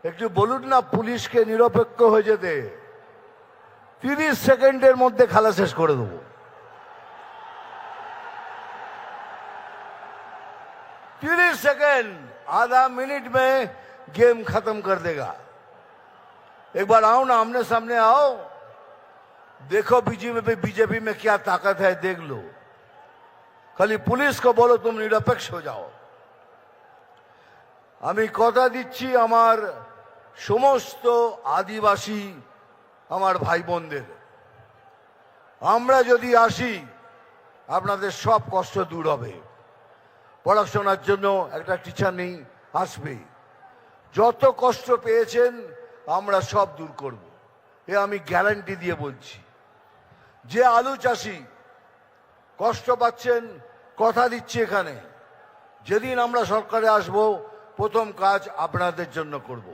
একটু বলুন না পুলিশকে নিরপেক্ষ হয়ে যেতে। 30 সেকেন্ডের মধ্যে খেলা শেষ করে দেবো। 30 सेकंड, आधा मिनट में गेम खत्म कर देगा। एक बार आओ ना, आमने सामने आओ, देखो बीजेपी में क्या ताकत है, देख लो। खाली पुलिस को बोलो तुम निरपेक्ष हो जाओ। আমি কথা দিচ্ছি আমার সমস্ত আদিবাসী আমার ভাই বোনদের, আমরা যদি আসি আপনাদের সব কষ্ট দূর হবে। পড়াশোনার জন্য একটা টিচার নেই, আসবে। যত কষ্ট পেয়েছেন আমরা সব দূর করব, এ আমি গ্যারান্টি দিয়ে বলছি। যে আলু চাষি কষ্ট পাচ্ছেন, কথা দিচ্ছি এখানে যেদিন আমরা সরকারে আসব প্রথম কাজ আপনাদের জন্য করব।